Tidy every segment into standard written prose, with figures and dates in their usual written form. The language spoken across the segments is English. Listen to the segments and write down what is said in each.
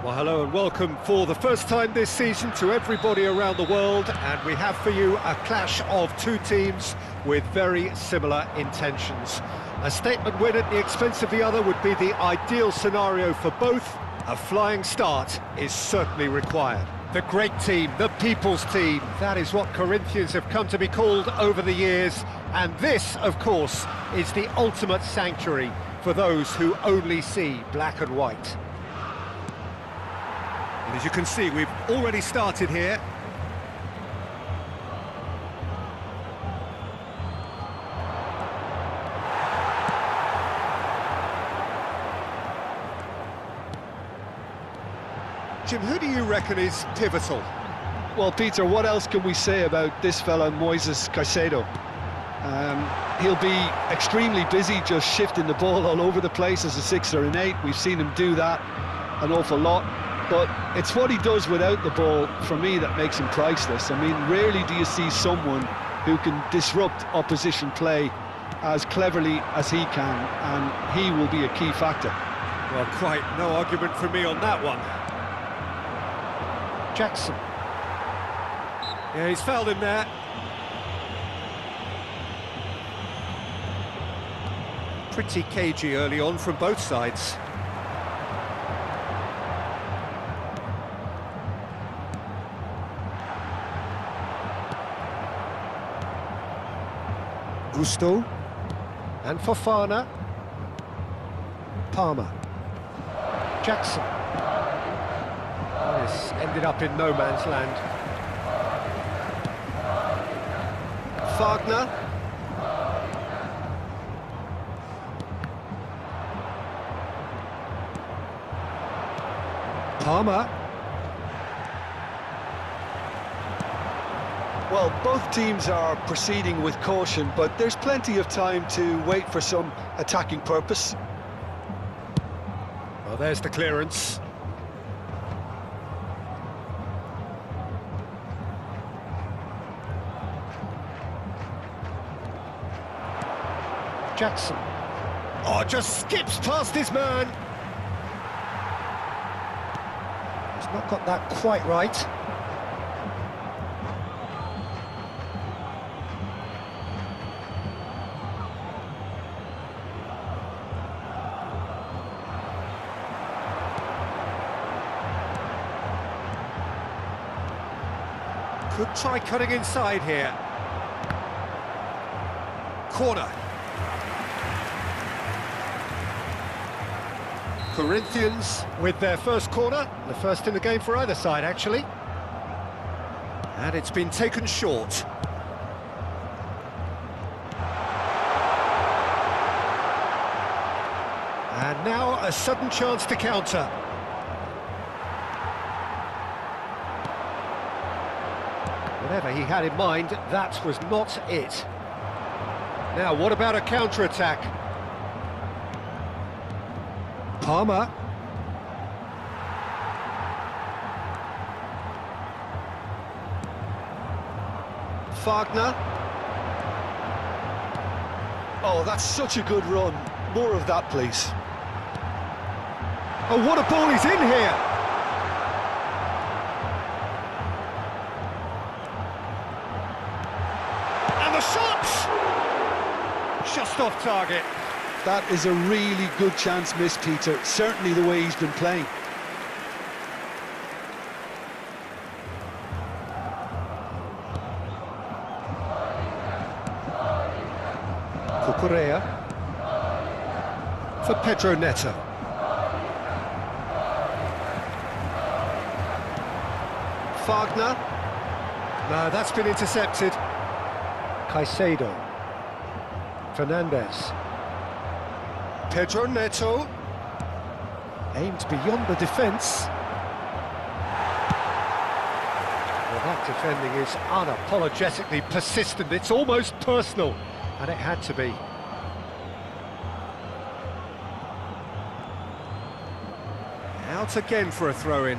Well, hello and welcome for the first time this season to everybody around the world, and we have for you a clash of two teams with very similar intentions. A statement win at the expense of the other would be the ideal scenario for both. A flying start is certainly required. The great team, the people's team, that is what Corinthians have come to be called over the years, and this, of course, is the ultimate sanctuary for those who only see black and white. And as you can see, we've already started here. Jim, who do you reckon is pivotal? Well, Peter, what else can we say about this fella, Moises Caicedo? He'll be extremely busy just shifting the ball all over the place as a 6 or an 8. We've seen him do that an awful lot. But it's what he does without the ball, for me, that makes him priceless. I mean, rarely do you see someone who can disrupt opposition play as cleverly as he can, and he will be a key factor. Well, quite no argument from me on that one. Jackson. Yeah, he's fouled him there. Pretty cagey early on from both sides. Gusto, and Fofana, Palmer, Jackson. This ended up in no man's land. Wagner. Palmer. Well, both teams are proceeding with caution, but there's plenty of time to wait for some attacking purpose. Well, there's the clearance. Jackson. Oh, just skips past his man. He's not got that quite right. Could try cutting inside here. Corner. Corinthians with their first corner, the first in the game for either side, actually. And it's been taken short. And now a sudden chance to counter. Whatever he had in mind, that was not it. Now, what about a counter-attack? Palmer. Wagner. Oh, that's such a good run. More of that, please. Oh, what a ball he's in here! And the shot! Just off target. That is a really good chance missed, Peter. Certainly the way he's been playing. Cucurella for Pedro Neto. Wagner. No, that's been intercepted. Caicedo. Fernandez. Pedro Neto. Aimed beyond the defence. Well, that defending is unapologetically persistent. It's almost personal, and it had to be. Out again for a throw-in.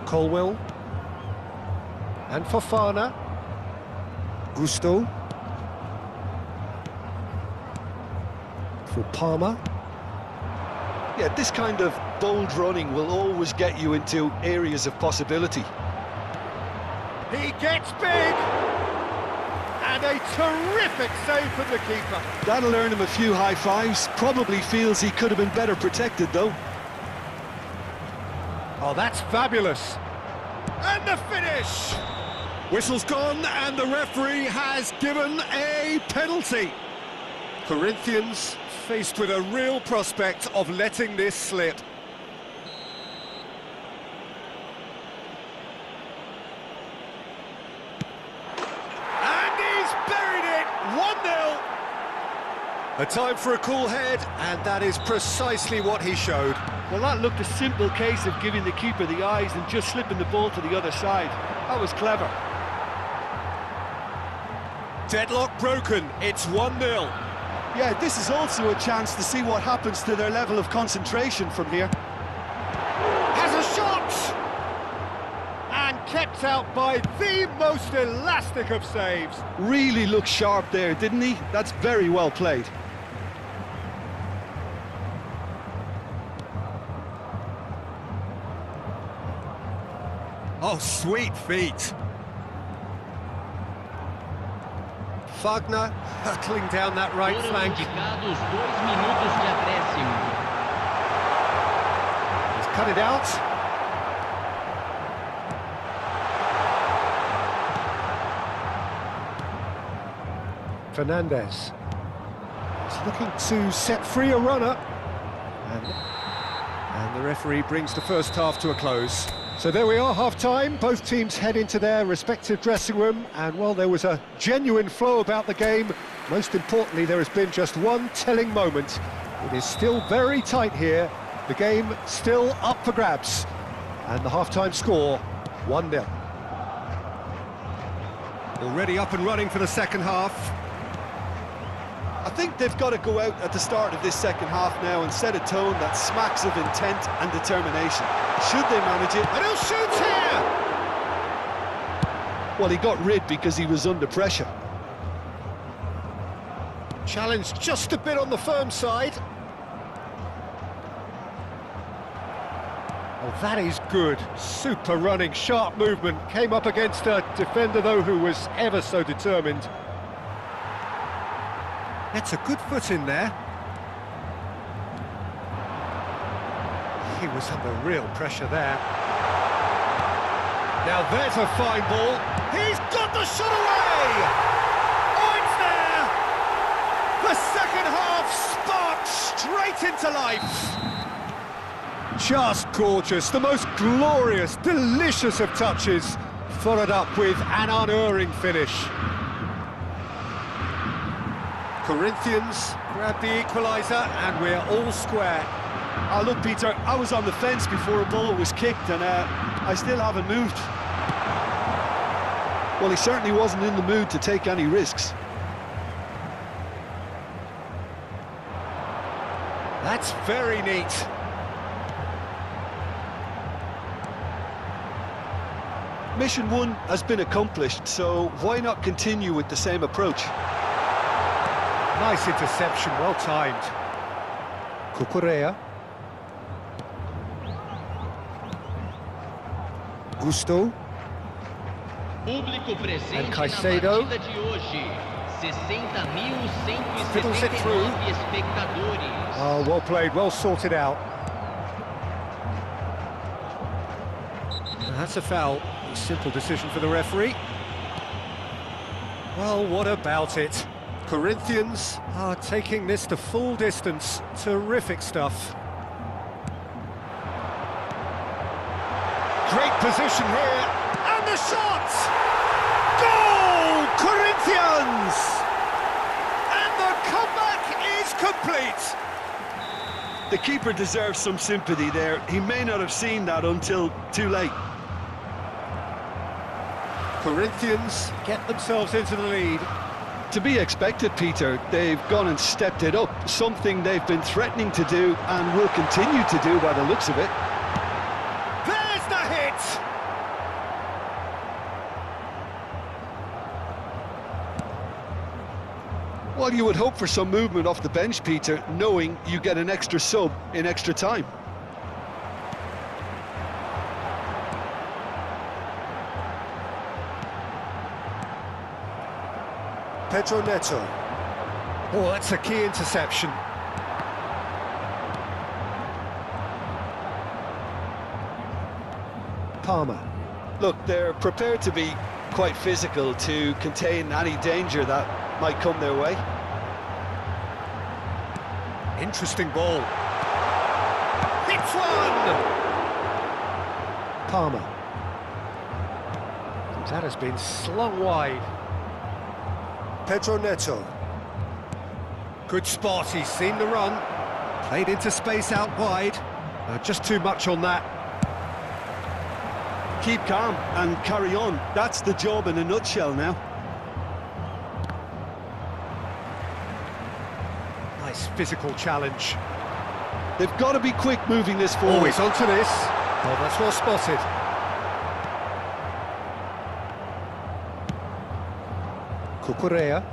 Colwill. And Fofana. Gusto. for Palmer. Yeah, this kind of bold running will always get you into areas of possibility. He gets big! And a terrific save from the keeper. That'll earn him a few high fives. Probably feels he could have been better protected, though. Oh, that's fabulous. And the finish! Whistle's gone, and the referee has given a penalty. Corinthians faced with a real prospect of letting this slip. And he's buried it! 1-0. A time for a cool head, and that is precisely what he showed. Well, that looked a simple case of giving the keeper the eyes and just slipping the ball to the other side. That was clever. Deadlock broken, it's 1-0. Yeah, this is also a chance to see what happens to their level of concentration from here. Has a shot! And kept out by the most elastic of saves. Really looked sharp there, didn't he? That's very well played. Oh, sweet feet. Wagner hurtling down that right flank. Foram indicados 2 minutos de acréscimo. He's cut it out. Fernandez. He's looking to set free a runner. And the referee brings the first half to a close. So there we are, half-time. Both teams head into their respective dressing room, and well, there was a genuine flow about the game. Most importantly, there has been just one telling moment. It is still very tight here. The game still up for grabs, and the half-time score, 1-0. Already up and running for the second half. I think they've got to go out at the start of this second half now and set a tone that smacks of intent and determination. Should they manage it? And he'll shoot here! Well, he got rid because he was under pressure. Challenge just a bit on the firm side. Oh, that is good. Super running, sharp movement. Came up against a defender, though, who was ever so determined. Gets a good foot in there. He was under real pressure there. Now there's a fine ball. He's got the shot away! Oh, it's there! The second half sparked straight into life. Just gorgeous, the most glorious, delicious of touches, followed up with an unerring finish. Corinthians grab the equaliser, and we're all square. Oh, look, Peter, I was on the fence before a ball was kicked, and I still haven't moved. Well, he certainly wasn't in the mood to take any risks. That's very neat. Mission 1 has been accomplished, so why not continue with the same approach? Nice interception, well timed. Cucurella. Gusto. Público presente na Caicedo. partida de hoje. 60.179 Fiddles it through. espectadores. Oh, well played, well sorted out. That's a foul. A simple decision for the referee. Well, what about it? Corinthians are taking this to full distance. Terrific stuff. Great position here. And the shot! Goal! Corinthians! And the comeback is complete. The keeper deserves some sympathy there. He may not have seen that until too late. Corinthians get themselves into the lead. To be expected, Peter. They've gone and stepped it up, something they've been threatening to do and will continue to do by the looks of it. There's the hit! Well, you would hope for some movement off the bench, Peter, knowing you get an extra sub in extra time. Pedro Neto. Oh, that's a key interception. Palmer. Look, they're prepared to be quite physical to contain any danger that might come their way. Interesting ball. Hits one! Palmer. That has been slung wide. Pedro Neto. Good spot, he's seen the run. Played into space out wide. Just too much on that. Keep calm and carry on. That's the job in a nutshell now. Nice physical challenge. They've got to be quick moving this forward. Always onto this. Oh, that's well spotted. Cucurella.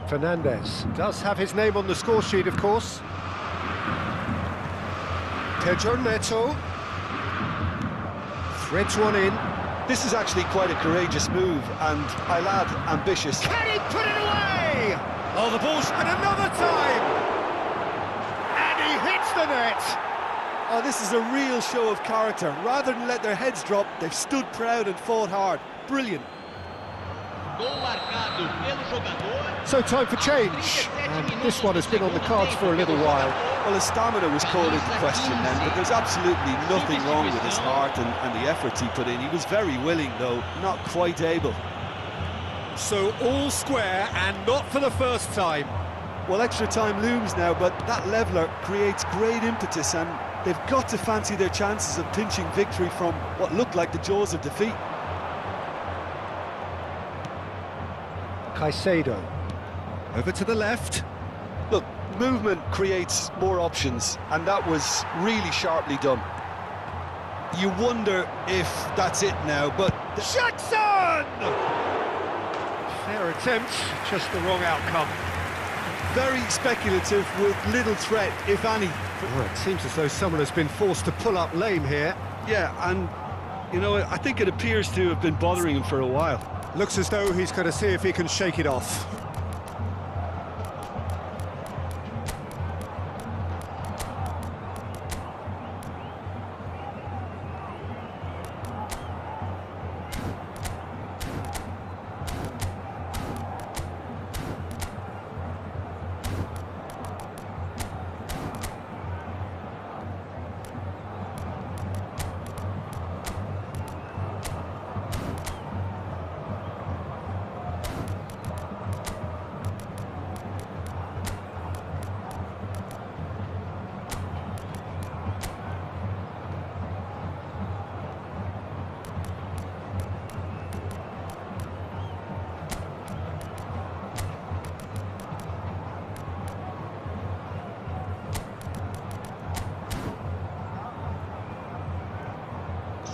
Fernandez does have his name on the score sheet, of course. Pedro Neto. Threads one in. This is actually quite a courageous move, and I'll add, ambitious. Can he put it away? Oh, the ball's... And another time! And he hits the net! Oh, this is a real show of character. Rather than let their heads drop, they've stood proud and fought hard. Brilliant. So time for change, and this one has been on the cards for a little while. Well, his stamina was called into question then, but there's absolutely nothing wrong with his heart and the efforts he put in. He was very willing, though, not quite able. So all square, and not for the first time. Well, extra time looms now, but that leveller creates great impetus, and they've got to fancy their chances of pinching victory from what looked like the jaws of defeat. Caicedo. Over to the left. Look, movement creates more options, and that was really sharply done. You wonder if that's it now, but... Jackson! Fair attempt, just the wrong outcome. Very speculative with little threat, if any. Well, it seems as though someone has been forced to pull up lame here. Yeah, and, you know, I think it appears to have been bothering him for a while. Looks as though he's going to see if he can shake it off.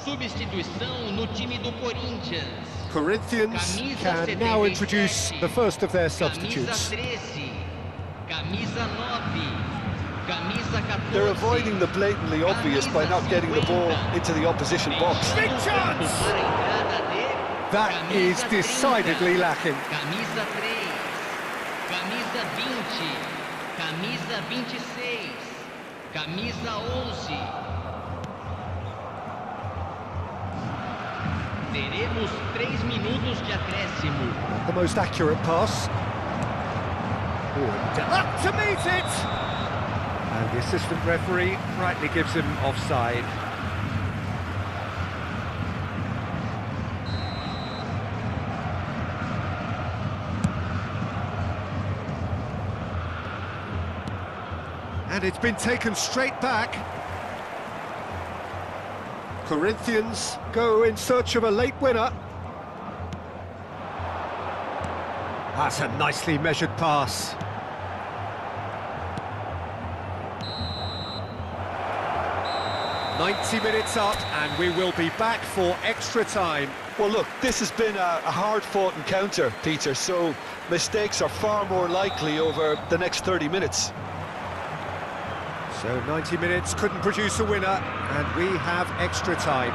Substituição no time do Corinthians. Corinthians can now introduce the first of their substitutes. They're avoiding the blatantly obvious by not getting the ball into the opposition box. Big chance! That is decidedly lacking. Camisa 3, camisa 20, camisa 26, camisa 11. Teremos 3 minutos de acréscimo. The most accurate pass. Up to meet it! And the assistant referee rightly gives him offside. And it's been taken straight back. Corinthians go in search of a late winner. That's a nicely measured pass. "90 minutes up, and we will be back for extra time." Well, look, this has been a hard-fought encounter, Peter, so mistakes are far more likely over the next 30 minutes. So 90 minutes couldn't produce a winner, and we have extra time.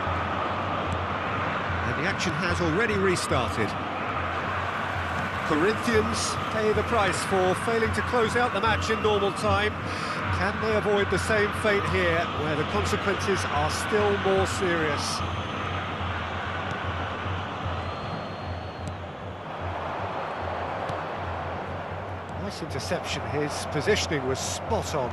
And the action has already restarted. Corinthians pay the price for failing to close out the match in normal time. Can they avoid the same fate here, where the consequences are still more serious? Nice interception, his positioning was spot on.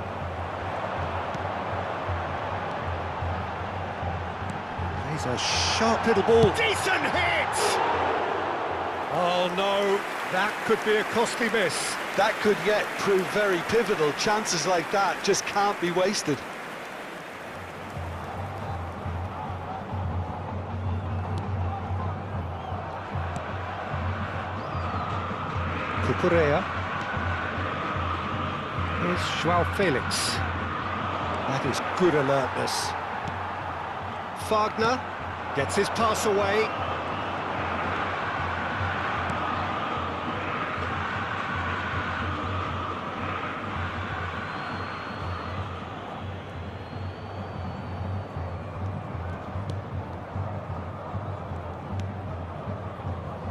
He's a sharp little ball. Decent hit! Oh no, that could be a costly miss. That could yet prove very pivotal. Chances like that just can't be wasted. Cucurella. Here's João Felix. That is good alertness. Wagner gets his pass away.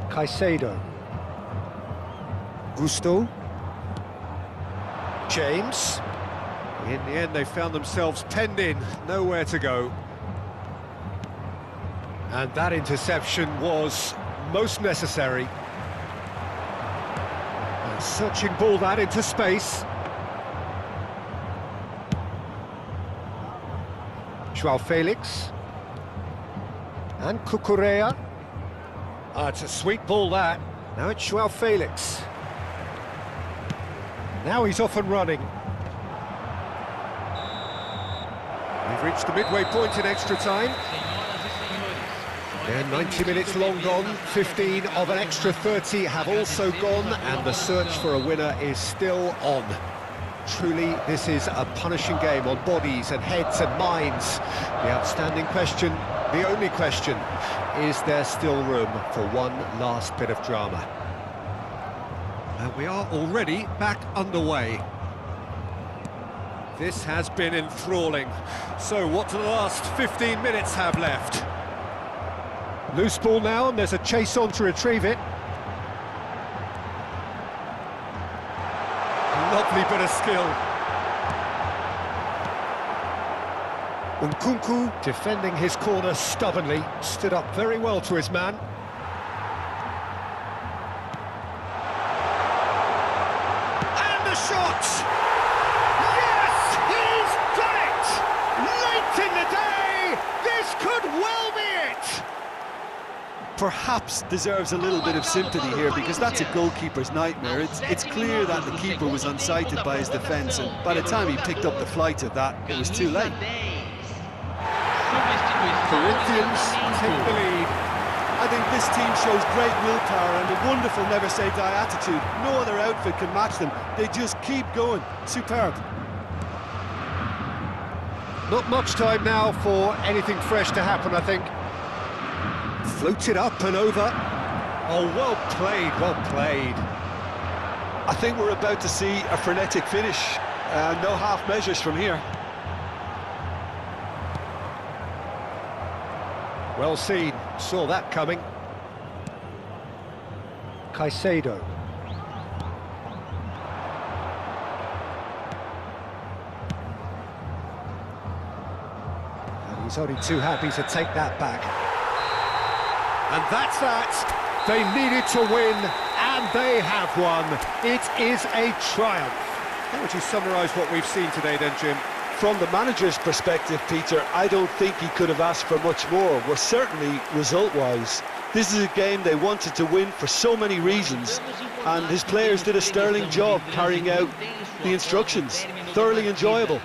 Caicedo. Gusto. James. In the end, they found themselves penned in, nowhere to go. And that interception was most necessary. A searching ball that into space. João Felix. And Cucurella. It's a sweet ball that. Now it's João Felix. Now he's off and running. We've reached the midway point in extra time. Yeah, 90 minutes long gone, 15 of an extra 30 have also gone, and the search for a winner is still on. Truly, this is a punishing game on bodies and heads and minds. The outstanding question, the only question, is there still room for one last bit of drama? And we are already back underway. This has been enthralling. So what do the last 15 minutes have left? Loose ball now, and there's a chase on to retrieve it. Lovely bit of skill. Nkunku, defending his corner stubbornly, stood up very well to his man. And the shot! Yes, he's done it! Late in the day, this could well be it! Perhaps deserves a little bit of sympathy here, because that's a goalkeeper's nightmare. It's clear that the keeper was unsighted by his defence, and by the time he picked up the flight of that, it was too late. Corinthians take the lead. I think this team shows great willpower and a wonderful never-say-die attitude. No other outfit can match them. They just keep going. Superb. Not much time now for anything fresh to happen, I think. Floated up and over. Oh, well played, well played. I think we're about to see a frenetic finish. No half measures from here. Well seen, saw that coming. Caicedo. And he's only too happy to take that back. And that's that. They needed to win, and they have won. It is a triumph. How would you summarise what we've seen today then, Jim? From the manager's perspective, Peter, I don't think he could have asked for much more. Well, certainly result-wise. This is a game they wanted to win for so many reasons, and his players did a sterling job carrying out the instructions. Thoroughly enjoyable.